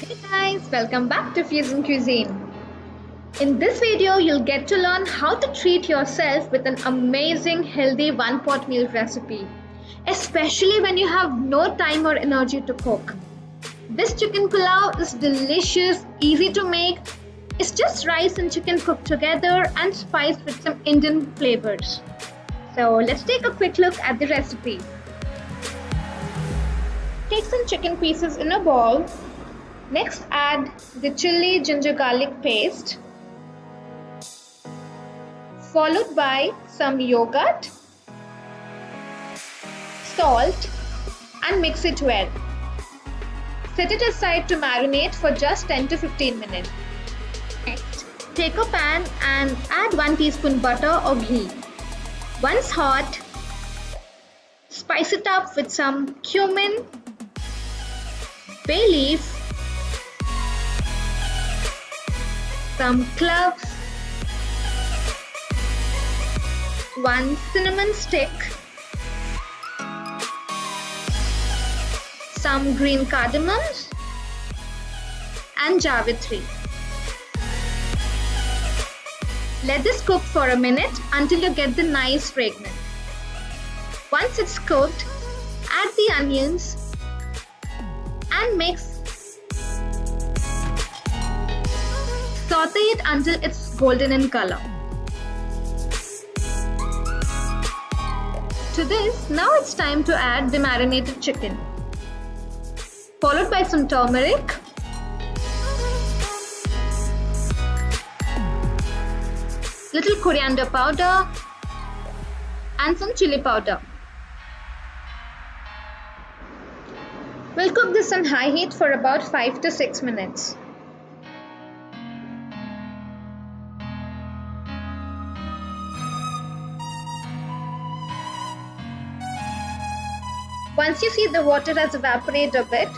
Hey guys, welcome back to Cuisine. In this video, you'll get to learn how to treat yourself with an amazing healthy one-pot meal recipe, especially when you have no time or energy to cook. This chicken pulao is delicious, easy to make. It's just rice and chicken cooked together and spiced with some Indian flavors. So let's take a quick look at the recipe. Take some chicken pieces in a bowl. Next, add the chili ginger garlic paste, followed by some yogurt, salt, and mix it well. Set it aside to marinate for just 10 to 15 minutes. Next, take a pan and add 1 teaspoon butter or ghee. Once hot, spice it up with some cumin, bay leaf, some cloves, 1 cinnamon stick, some green cardamoms, and javitri. Let this cook for a minute until you get the nice fragrance. Once it's cooked, add the onions and mix. Saute it until it's golden in color. To this, now it's time to add the marinated chicken, followed by some turmeric, little coriander powder, and some chilli powder. We'll cook this on high heat for about 5 to 6 minutes. Once you see the water has evaporated a bit,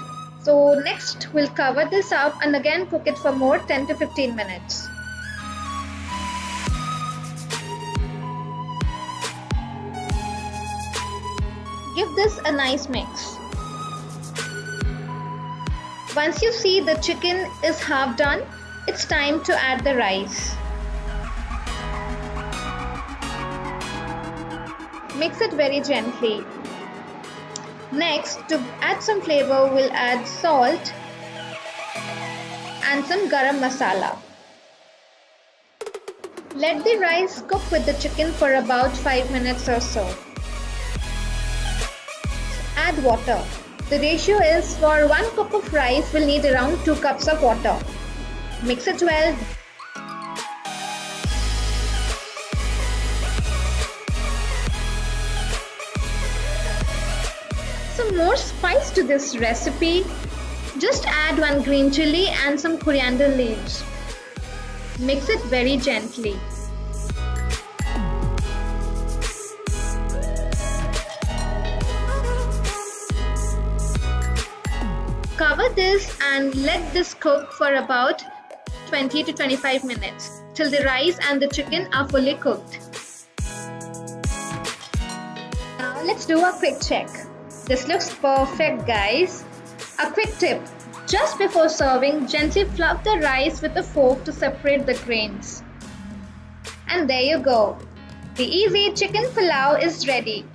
so next we'll cover this up and again cook it for more 10 to 15 minutes. Give this a nice mix. Once you see the chicken is half done, it's time to add the rice. Mix it very gently. Next, to add some flavor, we'll add salt and some Garam Masala. Let the rice cook with the chicken for about 5 minutes or so. Add water. The ratio is for 1 cup of rice, we'll need around 2 cups of water. Mix it well. Some more spice to this recipe. Just add 1 green chilli and some coriander leaves. Mix it very gently. Cover this and let this cook for about 20 to 25 minutes till the rice and the chicken are fully cooked. Now let's do a quick check. This looks perfect, guys. A quick tip. Just before serving, gently fluff the rice with a fork to separate the grains. And there you go. The easy chicken pulao is ready.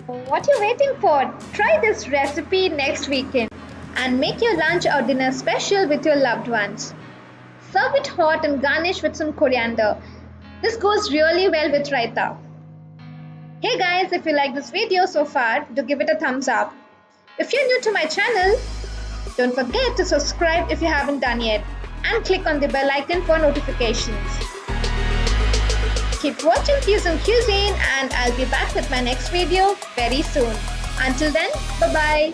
What are you waiting for? Try this recipe next weekend and make your lunch or dinner special with your loved ones. Serve it hot and garnish with some coriander. This goes really well with raita. Hey guys, if you like this video so far, do give it a thumbs up. If you're new to my channel, don't forget to subscribe if you haven't done yet and click on the bell icon for notifications. Keep watching Cuisine and I'll be back with my next video very soon. Until then, bye-bye.